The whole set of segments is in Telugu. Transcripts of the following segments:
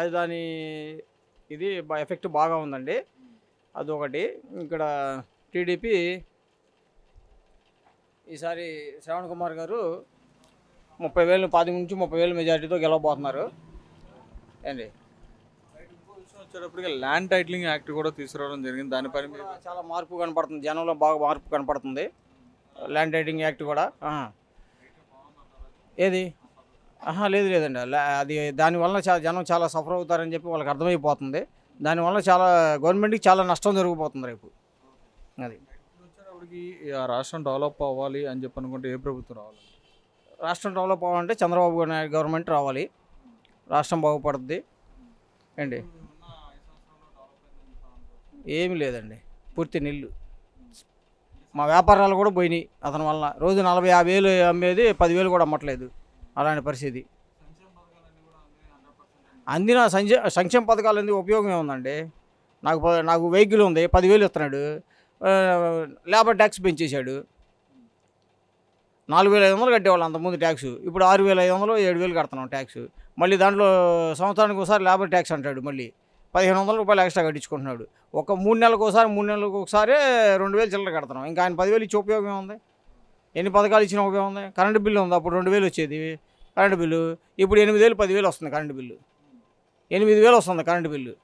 రాజధాని ఇది ఎఫెక్ట్ బాగా ఉందండి. అదొకటి. ఇక్కడ టీడీపీ ఈసారి శ్రవణ్ కుమార్ గారు 30,000 25 నుంచి 30,000 మెజారిటీతో గెలవబోతున్నారు అండి. ఇంకో విషయం వచ్చేటప్పటికి ల్యాండ్ టైటిలింగ్ యాక్ట్ కూడా తీసుకురావడం జరిగింది. దానిపైన చాలా మార్పు కనపడుతుంది, జనంలో బాగా మార్పు కనపడుతుంది. ల్యాండ్ టైటిలింగ్ యాక్ట్ కూడా ఏది లేదు లేదండి. అది దానివల్ల జనం చాలా సఫర్ అవుతారని చెప్పి వాళ్ళకి అర్థమైపోతుంది. దానివల్ల చాలా గవర్నమెంట్కి చాలా నష్టం జరిగిపోతుంది రేపు. అది వచ్చేటప్పటికి ఆ రాష్ట్రం డెవలప్ అవ్వాలి అని చెప్పి అనుకుంటే ఏ ప్రభుత్వం రావాలి? రాష్ట్రం డెవలప్ అవ్వాలంటే చంద్రబాబు నాయుడు గవర్నమెంట్ రావాలి, రాష్ట్రం బాగుపడుద్ది అండి. ఏమీ లేదండి, పూర్తి నిల్లు. మా వ్యాపారాలు కూడా పోయినాయి అతని వల్ల. రోజు 40-50 వేలు అమ్మేది 10,000 కూడా అమ్మట్లేదు, అలాంటి పరిస్థితి. అందిన సంక్షేమ పథకాలు ఎందుకు ఉపయోగం ఏముందండి? నాకు వెహికల్ ఉంది, 10,000 ఇస్తున్నాడు. Labour tax పెంచేశాడు. 4,500 కట్టేవాళ్ళు అంతకుముందు ట్యాక్స్, ఇప్పుడు 6,500 7,000 కడుతున్నాం ట్యాక్స్. మళ్ళీ దాంట్లో సంవత్సరానికి ఒకసారి లేబర్ ట్యాక్స్ అంటాడు, మళ్ళీ 1,500 రూపాయలు ఎక్స్ట్రా కట్టించుకుంటున్నాడు. ఒక 3 నెలలకు ఒకసారి 2,000 చిల్లర కడుతున్నాం. ఇంకా ఆయన 10,000 ఇచ్చి ఉపయోగం ఏముంది? ఎన్ని పథకాలు ఇచ్చినా ఉపయోగం ఉంది? కరెంటు బిల్లు ఉంది, అప్పుడు 2,000 వచ్చేది కరెంటు బిల్లు, ఇప్పుడు 8,000 10,000 వస్తుంది కరెంటు బిల్లు. 8,000 వస్తుంది కరెంటు బిల్లు.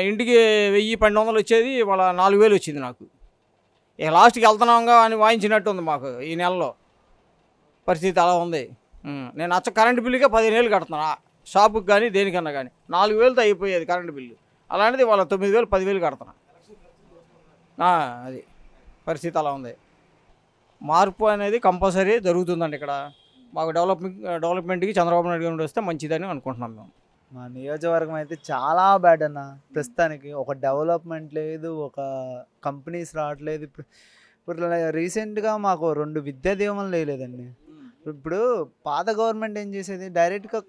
ఇంటికి 1,000-1,200 వచ్చేది, వాళ్ళ 4,000 వచ్చింది నాకు. ఇక లాస్ట్కి వెళ్తున్నాంగా అని వాయించినట్టు ఉంది మాకు ఈ నెలలో. పరిస్థితి అలా ఉంది. నేను కరెంటు బిల్లుగా 15,000 కడుతున్నా, షాపుకి కానీ దేనికన్నా కానీ. 4,000తో అయిపోయేది కరెంటు బిల్లు, అలాంటిది వాళ్ళ 9,000 10,000 కడుతున్నా. అది పరిస్థితి అలా ఉంది. మార్పు అనేది కంపల్సరీ జరుగుతుందండి ఇక్కడ. మాకు డెవలప్మెంట్కి చంద్రబాబు నాయుడు గారు వస్తే మంచిదని అనుకుంటున్నాం మేము. మా నియోజకవర్గం అయితే చాలా బ్యాడ్ అన్న. ప్రస్తుతానికి ఒక డెవలప్మెంట్ లేదు, ఒక కంపెనీస్ రావట్లేదు. ఇప్పుడు రీసెంట్గా మాకు 2 విద్యా దీవెనలు లేదండి. ఇప్పుడు పాత గవర్నమెంట్ ఏం చేసేది, డైరెక్ట్గా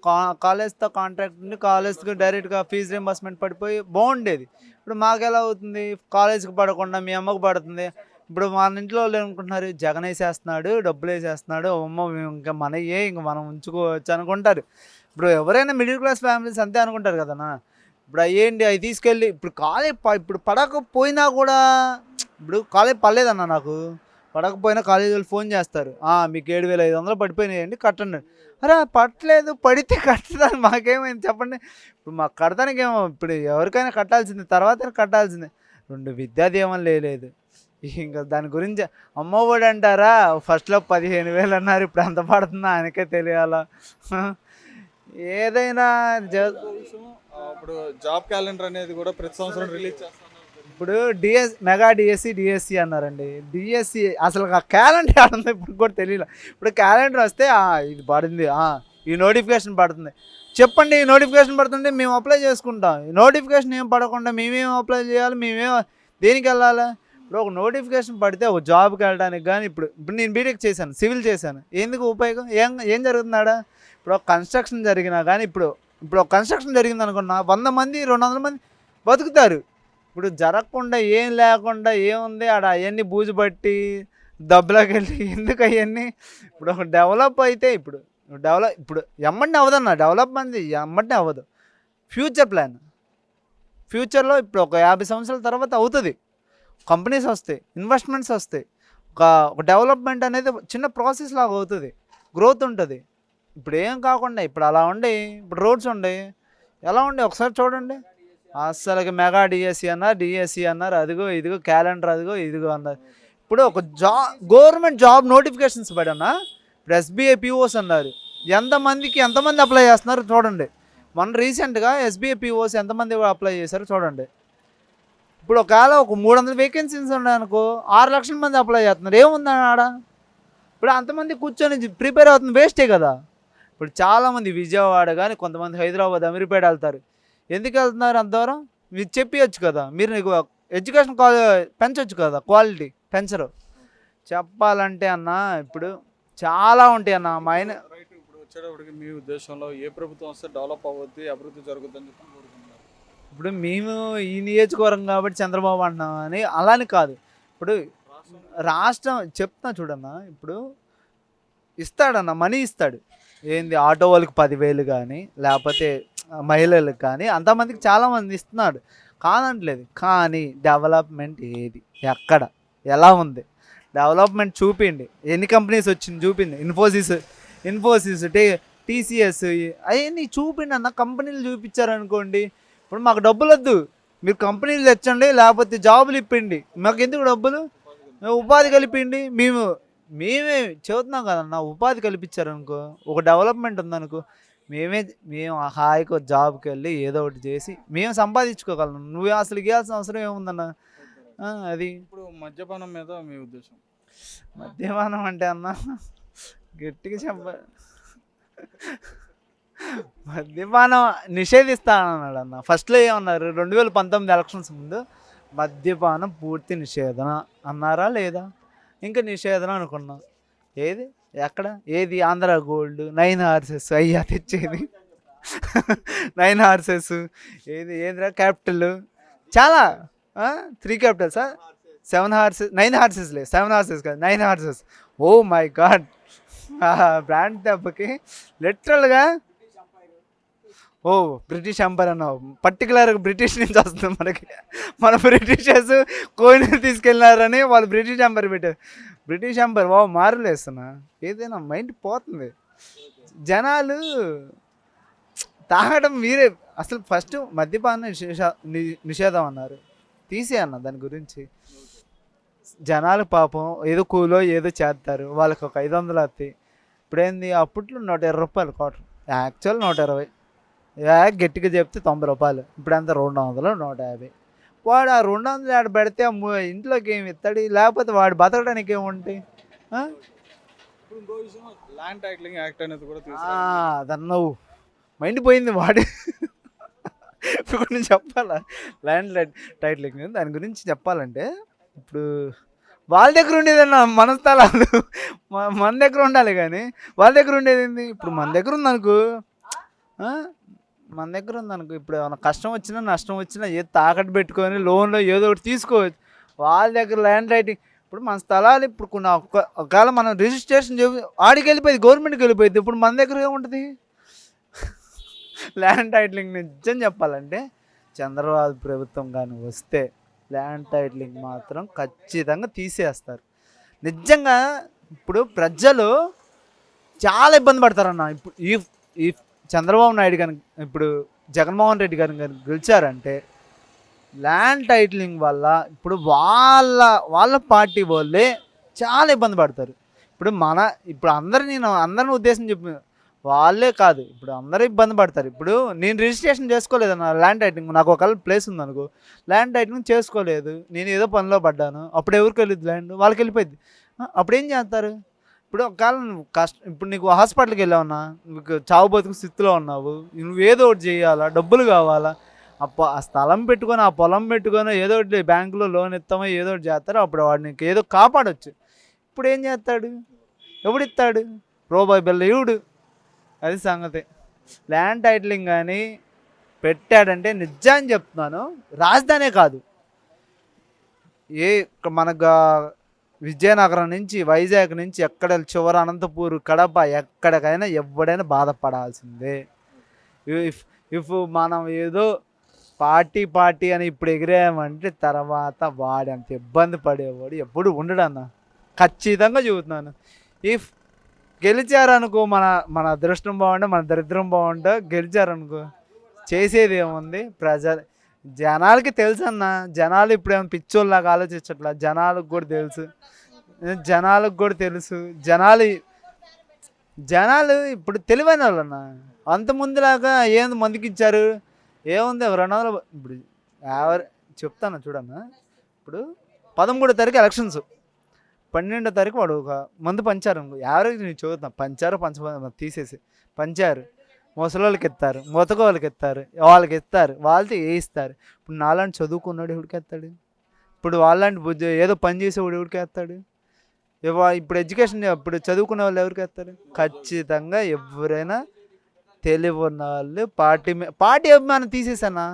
కాలేజ్తో కాంట్రాక్ట్ ఉండి కాలేజ్కి డైరెక్ట్గా ఫీజు రింబర్స్మెంట్ పడిపోయి బాగుండేది. ఇప్పుడు మాకు ఎలా అవుతుంది, కాలేజ్కి పడకుండా మీ అమ్మకు పడుతుంది. ఇప్పుడు మన ఇంట్లో వాళ్ళు ఏమనుకుంటున్నారు, జగన్ వేసేస్తున్నాడు, డబ్బులు వేసేస్తున్నాడు, అమ్మ ఇంకా ఇంక మనం ఉంచుకోవచ్చు అనుకుంటారు. ఇప్పుడు ఎవరైనా మిడిల్ క్లాస్ ఫ్యామిలీస్ అంతే అనుకుంటారు కదన్నా. ఇప్పుడు అయ్యేంటి అవి తీసుకెళ్ళి ఇప్పుడు ఇప్పుడు పడకపోయినా కూడా, ఇప్పుడు కాలేజ్ పడలేదన్న, నాకు పడకపోయినా కాలేజీ వాళ్ళు ఫోన్ చేస్తారు, మీకు 7,500 పడిపోయినాయండి కట్టండి. అరే పట్టలేదు, పడితే కట్టడానికి మాకేమైంది చెప్పండి. ఇప్పుడు మాకు కడతానికి ఏమో, ఇప్పుడు ఎవరికైనా కట్టాల్సిందే, తర్వాత కట్టాల్సిందే. 2 విద్యా దీవెనలు లేదు. ఇంకా దాని గురించి అమ్మఒడి అంటారా, ఫస్ట్లో 15,000 అన్నారు, ఇప్పుడు ఎంత పడుతుందో ఆయనకే తెలియాలా. ఏదైనా ఇప్పుడు జాబ్ క్యాలెండర్ అనేది కూడా ప్రతి సంవత్సరం రిలీజ్ చేస్తున్నారు. ఇప్పుడు మెగా డిఎస్సి అన్నారండి. డిఎస్సి అసలు ఆ క్యాలెండర్ ఆడుంది ఇప్పుడు కూడా తెలియదు. ఇప్పుడు క్యాలెండర్ వస్తే ఇది పడింది, ఈ నోటిఫికేషన్ పడుతుంది, చెప్పండి. ఈ నోటిఫికేషన్ పడుతుంటే మేము అప్లై చేసుకుంటాం. ఈ నోటిఫికేషన్ ఏం పడకుండా మేమేం అప్లై చేయాలి, దేనికి వెళ్ళాలి? ఇప్పుడు ఒక నోటిఫికేషన్ పడితే ఒక జాబ్కి వెళ్ళడానికి కానీ, ఇప్పుడు నేను బీటెక్ చేశాను, సివిల్ చేశాను, ఎందుకు ఉపయోగం? ఏం జరుగుతున్నాడా? ఇప్పుడు ఒక కన్స్ట్రక్షన్ జరిగినా కానీ, ఇప్పుడు ఒక కన్స్ట్రక్షన్ జరిగింది అనుకున్నా, 100 మంది 200 మంది బతుకుతారు. ఇప్పుడు జరగకుండా ఏం లేకుండా ఏముంది ఆడ, అవన్నీ బూజు పట్టి దెబ్బలోకి వెళ్ళి ఎందుకు అవన్నీ? ఇప్పుడు ఒక డెవలప్ అయితే ఇప్పుడు ఎమ్మడిని అవ్వదన్న, డెవలప్మెంట్ ఎమ్మడిని అవ్వదు. ఫ్యూచర్ ప్లాన్, ఫ్యూచర్లో ఇప్పుడు ఒక 50 సంవత్సరాల తర్వాత అవుతుంది. కంపెనీస్ వస్తాయి, ఇన్వెస్ట్మెంట్స్ వస్తాయి, ఒక డెవలప్మెంట్ అనేది చిన్న ప్రాసెస్ లాగా అవుతుంది, గ్రోత్ ఉంటుంది. ఇప్పుడు ఏం కాకుండా ఇప్పుడు అలా ఉండి, ఇప్పుడు రోడ్స్ ఉండే ఎలా ఉండే ఒకసారి చూడండి. అసలుకి మెగా డిఎస్సి అన్నారు, అదిగో ఇదిగో క్యాలెండర్, అదిగో ఇదిగో అన్నారు. ఇప్పుడు ఒక గవర్నమెంట్ జాబ్ నోటిఫికేషన్స్ పడన్నా, ఇప్పుడు ఎస్బీఐ పిఓస్ అన్నారు, ఎంతమంది అప్లై చేస్తున్నారు చూడండి. మొన్న రీసెంట్గా ఎస్బీఐ పిఓస్ ఎంతమంది అప్లై చేశారు చూడండి. ఇప్పుడు ఒకవేళ ఒక 300 వేకెన్సీస్ ఉన్నాయనుకో, 6 లక్షల మంది అప్లై చేస్తున్నారు, ఏముందని ఆడ? ఇప్పుడు అంతమంది కూర్చొని ప్రిపేర్ అవుతుంది, వేస్టే కదా. ఇప్పుడు చాలామంది విజయవాడ కానీ, కొంతమంది హైదరాబాద్ అమీర్పేట వెళ్తారు. ఎందుకు వెళ్తున్నారు అంత దూరం? మీరు చెప్పవచ్చు కదా, మీరు నీకు ఎడ్యుకేషన్ పెంచవచ్చు కదా, క్వాలిటీ పెంచరు. చెప్పాలంటే అన్న ఇప్పుడు చాలా ఉంటాయి అన్న. మా ఆయన ఇప్పుడు వచ్చేటప్పటికి మీ ఉద్దేశంలో ఏ ప్రభుత్వం వస్తే డెవలప్ అవ్వద్ది, అభివృద్ధి జరుగుతుందని చెప్పి కోరుకుంటున్నారు? ఇప్పుడు మేము ఈ నియోజకవర్గం కాబట్టి చంద్రబాబు అంటున్నాం అని అలాని కాదు. ఇప్పుడు రాష్ట్రం చెప్తున్నా చూడన్నా, ఇప్పుడు ఇస్తాడన్న, మనీ ఇస్తాడు. ఏంది ఆటో వాళ్ళకి 10,000 కానీ, లేకపోతే మహిళలకు కానీ అంతమందికి చాలామంది ఇస్తున్నాడు, కాదంటలేదు. కానీ డెవలప్మెంట్ ఏది, ఎక్కడ, ఎలా ఉంది? డెవలప్మెంట్ చూపిండి. ఎన్ని కంపెనీస్ వచ్చింది చూపింది. ఇన్ఫోసిస్ టీసీఎస్ అవన్నీ చూపిండి అన్న. కంపెనీలు చూపించారనుకోండి, ఇప్పుడు మాకు డబ్బులు వద్దు, మీరు కంపెనీలు తెచ్చండి, లేకపోతే జాబులు ఇప్పిండి, మాకు ఎందుకు డబ్బులు, ఉపాధి కల్పిండి. మేమే చెబుతున్నాం కదన్న, ఉపాధి కల్పించారనుకో, ఒక డెవలప్మెంట్ ఉందనుకో, మేము హాయిగా జాబ్కి వెళ్ళి ఏదో ఒకటి చేసి మేము సంపాదించుకోగలం. నువ్వు అసలు ఇవ్వాల్సిన అవసరం ఏముందన్న? అది ఇప్పుడు మద్యపానం మీద మీ ఉద్దేశం? మద్యపానం అంటే అన్న గట్టిగా మద్యపానం నిషేధిస్తానన్నాడు అన్న. ఫస్ట్లో ఏమన్నారు, 2019 ఎలక్షన్స్ ముందు మద్యపానం పూర్తి నిషేధన అన్నారా లేదా? ఇంకా నిషేధన అనుకున్నాం. ఏది, ఎక్కడ, ఏది? ఆంధ్ర గోల్డ్, 9 హార్సెస్ అయ్యా తెచ్చేది 9 హార్సెస్, ఏంద్రా క్యాపిటల్, చాలా 3 క్యాపిటల్సా, 7 హార్సెస్, 9 హార్సెస్ లేదు, 7 హార్సెస్ కాదు, 9 horses. Oh my God, brand దెబ్బకి లిటరల్గా బ్రిటిష్ ఎంపైర్ అన్నావు. పర్టికులర్గా బ్రిటిష్ నుంచి వస్తుంది మనకి. మన బ్రిటిషర్స్ కోయిని తీసుకెళ్ళినారని వాళ్ళు బ్రిటిష్ ఎంపైర్ పెట్టారు. బ్రిటిష్ ఎంపైర్ మారులేస్తున్నా. ఏదైనా మైండ్ పోతుంది. జనాలు తాగడం మీరే అసలు ఫస్ట్ మద్యపాన నిషేధం అన్నారు, తీసే అన్న. దాని గురించి జనాలు పాపం ఏదో కూలో ఏదో చేస్తారు, వాళ్ళకి ఒక 500 వస్తాయి. ఇప్పుడేంది, అప్పట్లో 120 రూపాయలు క్వార్టర్, యాక్చువల్ 120, గట్టిగా చెప్తే 90 రూపాయలు. ఇప్పుడు అంతా 200, 150. వాడు ఆ 200 ఆడ పెడితే ఇంట్లోకి ఏమి ఇస్తాడు, లేకపోతే వాడు బతకడానికి ఏముంటాయి? ఇప్పుడు ఇంకో విషయం, ల్యాండ్ టైటిలింగ్ యాక్ట్ అనేది కూడా అదన్నావు మైండ్ పోయింది వాడు. ఇప్పుడు నేను చెప్పాలా ల్యాండ్ టైటిలింగ్ దాని గురించి చెప్పాలంటే, ఇప్పుడు వాళ్ళ దగ్గర ఉండేదన్న మన స్థలాలు మన దగ్గర ఉండాలి, కానీ వాళ్ళ దగ్గర ఉండేది ఏంది? ఇప్పుడు మన దగ్గర ఉందనుకో, ఇప్పుడు ఏమైనా కష్టం వచ్చినా నష్టం వచ్చినా ఏదో తాకట్టు పెట్టుకొని లోన్లో ఏదో ఒకటి తీసుకోవచ్చు. వాళ్ళ దగ్గర ల్యాండ్ రైటింగ్, ఇప్పుడు మన స్థలాలు ఇప్పుడు కొన్ని ఒకవేళ మనం రిజిస్ట్రేషన్ ఆడికి వెళ్ళిపోయింది, గవర్నమెంట్కి వెళ్ళిపోయింది. ఇప్పుడు మన దగ్గర ఏముంటుంది? ల్యాండ్ టైటిలింగ్ నిజం చెప్పాలంటే చంద్రబాబు ప్రభుత్వం కానీ వస్తే ల్యాండ్ టైటిలింగ్ మాత్రం ఖచ్చితంగా తీసేస్తారు. నిజంగా ఇప్పుడు ప్రజలు చాలా ఇబ్బంది పడతారన్న. ఇప్పుడు ఈ చంద్రబాబు నాయుడు కానీ ఇప్పుడు జగన్మోహన్ రెడ్డి గారిని కానీ గెలిచారంటే ల్యాండ్ టైటిలింగ్ వల్ల ఇప్పుడు వాళ్ళ పార్టీ వాళ్ళే చాలా ఇబ్బంది పడతారు. ఇప్పుడు అందరిని ఉద్దేశం చెప్పి వాళ్ళే కాదు, ఇప్పుడు అందరూ ఇబ్బంది పడతారు. ఇప్పుడు నేను రిజిస్ట్రేషన్ చేసుకోలేదన్న ల్యాండ్ టైటిలింగ్, నాకు ఒకవేళ ప్లేస్ ఉందనుకో, ల్యాండ్ టైటిలింగ్ చేసుకోలేదు, నేను ఏదో పనిలో పడ్డాను, అప్పుడు ఎవరికి వెళ్ళిద్ది ల్యాండ్? వాళ్ళకి వెళ్ళిపోయింది. అప్పుడు ఏం చేస్తారు? ఇప్పుడు ఒకవేళ ఇప్పుడు నీకు హాస్పిటల్కి వెళ్ళావన్నా, నీకు చావు బతుకు స్థితిలో ఉన్నావు, నువ్వు ఏదో ఒకటి చేయాలా, డబ్బులు కావాలా, ఆ స్థలం పెట్టుకొని ఆ పొలం పెట్టుకొని ఏదో ఒకటి బ్యాంకులో లోన్ ఇస్తామో ఏదో ఒకటి చేస్తారు. అప్పుడు వాడు నీకు ఏదో కాపాడవచ్చు. ఇప్పుడు ఏం చేస్తాడు? ఎవడిస్తాడు? రూపాయి బిల్ల ఇవుడు. అది సంగతి. ల్యాండ్ టైటిలింగ్ కానీ పెట్టాడంటే నిజాన్ని చెప్తున్నాను, రాజధానే కాదు, మనకు విజయనగరం నుంచి వైజాగ్ నుంచి ఎక్కడ చివరి అనంతపూర్ కడప ఎక్కడికైనా ఎవడైనా బాధపడాల్సిందే. ఇఫ్ మనం ఏదో పార్టీ అని ఇప్పుడు ఎగిరేమంటే తర్వాత వాడంత ఇబ్బంది పడేవాడు ఎప్పుడు ఉండడన్న. ఖచ్చితంగా చెబుతున్నాను. ఇఫ్ గెలిచారనుకో, మన అదృష్టం బాగుంటే మన దరిద్రం బాగుంటే, గెలిచారనుకో చేసేది ఏముంది? జనాలకి తెలుసు అన్న. జనాలు ఇప్పుడు ఏమైనా పిచ్చోళ్ళలాగా ఆలోచించట్లా, జనాలకు కూడా తెలుసు. జనాలు ఇప్పుడు తెలివైన వాళ్ళు అన్న. అంత ముందులాగా ఏంది మందికి ఇచ్చారు, ఏముంది 200. ఇప్పుడు చెప్తాను చూడన్నా, ఇప్పుడు 13వ తారీఖు ఎలక్షన్స్, 12వ తారీఖు వాడు ఒక మందు పంచారు, యావరేజ్ నేను చూద్దాం, తీసేసి పంచారు. ముసలోళ్ళకి ఎత్తారు, మొతకోళ్ళకి ఎత్తారు, వాళ్ళకి ఎత్తారు, వాళ్ళతో వేయిస్తారు. ఇప్పుడు నాలాంటి చదువుకున్నాడు ఎవడికి ఎత్తాడు? ఇప్పుడు వాళ్ళంటి ఏదో పని చేసేవాడు ఎవడికి ఎత్తాడు? ఇప్పుడు ఎడ్యుకేషన్ ఇప్పుడు చదువుకునే వాళ్ళు ఎవరికి ఎత్తారు? ఖచ్చితంగా ఎవరైనా తెలివి ఉన్న వాళ్ళు పార్టీ అభిమానం తీసేసానా,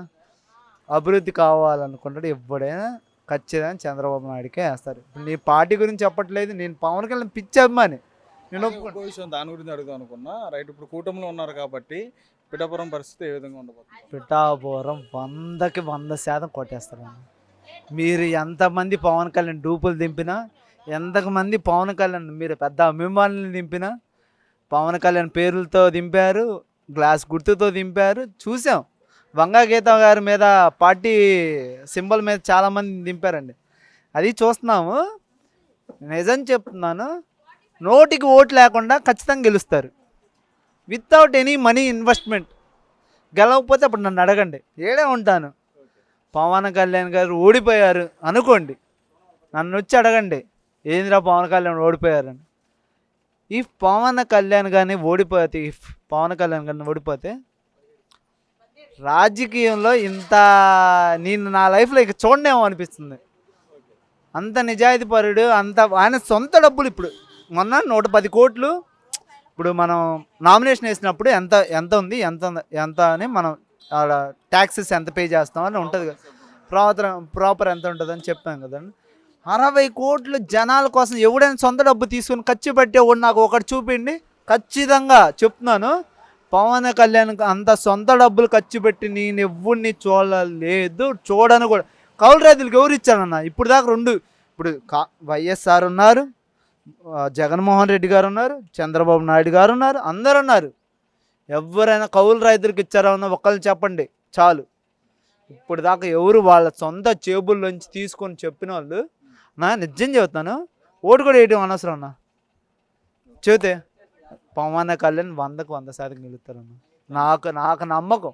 అభివృద్ధి కావాలనుకుంటాడు ఎవడైనా ఖచ్చితంగా చంద్రబాబు నాయుడికే వేస్తారు. నీ పార్టీ గురించి చెప్పట్లేదు, నేను పవన్ కళ్యాణ్ పిచ్చి అభిమాని. నేను విషయం దాని గురించి అడుగుదాం అనుకున్నా. రైట్, ఇప్పుడు కూటమిలో ఉన్నారు కాబట్టి పిఠాపురం పరిస్థితి ఏ విధంగా ఉండబోతుంది? పిఠాపురం 100కి 100% కొట్టేస్తారన్న. మీరు ఎంతమంది పవన్ కళ్యాణ్ డూపులు దింపినా, ఎంతమంది పవన్ కళ్యాణ్ మీరు పెద్ద అభిమానులు దింపినా, పవన్ కళ్యాణ్ పేర్లతో దింపారు, గ్లాస్ గుర్తుతో దింపారు, చూసాం. వంగా గీత గారి మీద పార్టీ సింబల్ మీద చాలామంది దింపారండి, అది చూస్తున్నాము. నిజం చెప్తున్నాను, నోటికి ఓటు లేకుండా ఖచ్చితంగా గెలుస్తారు, వితౌట్ ఎనీ మనీ ఇన్వెస్ట్మెంట్. గెలవకపోతే అప్పుడు నన్ను అడగండి, ఏడే ఉంటాను. పవన్ కళ్యాణ్ గారు ఓడిపోయారు అనుకోండి, నన్ను వచ్చి అడగండి, ఏందిరా పవన్ కళ్యాణ్ ఓడిపోయారని. ఇఫ్ పవన్ కళ్యాణ్ గారిని ఓడిపోతే రాజకీయంలో ఇంత నేను నా లైఫ్లో ఇక చూడనేమో అనిపిస్తుంది. అంత నిజాయితీపరుడు, అంత ఆయన సొంత డబ్బులు. ఇప్పుడు మొన్న 110 కోట్లు ఇప్పుడు మనం నామినేషన్ వేసినప్పుడు ఎంత ఉంది, ఎంత అని మనం ట్యాక్సెస్ ఎంత పే చేస్తామని ఉంటుంది కదా, ప్రాపర్ ఎంత ఉంటుందని చెప్పాం కదండి. 60 కోట్లు జనాల కోసం ఎవడైనా సొంత డబ్బు తీసుకుని ఖర్చు పెట్టేవాడు నాకు ఒకటి చూపిండి. ఖచ్చితంగా చెప్తున్నాను, పవన్ కళ్యాణ్ అంత సొంత డబ్బులు ఖర్చు పెట్టి నేను ఎవరిని చూడలేదు, చూడను కూడా. కౌలు రైతులకు ఎవరు ఇచ్చారన్న? ఇప్పుడు దాకా 2 ఇప్పుడు వైఎస్ఆర్ ఉన్నారు, జగన్మోహన్ రెడ్డి గారు ఉన్నారు, చంద్రబాబు నాయుడు గారు ఉన్నారు, అందరు ఉన్నారు. ఎవరైనా కౌలు రైతులకు ఇచ్చారా ఉన్న ఒక్కళ్ళు చెప్పండి చాలు. ఇప్పుడు దాకా ఎవరు వాళ్ళ సొంత చేబుల్లోంచి తీసుకొని చెప్పిన వాళ్ళు నా నిజం చెబుతాను, ఓటు కూడా వేయడం అనవసరం అన్న. చెబితే పవన్ కళ్యాణ్ 100కి 100% గెలుస్తారన్న, నాకు నమ్మకం.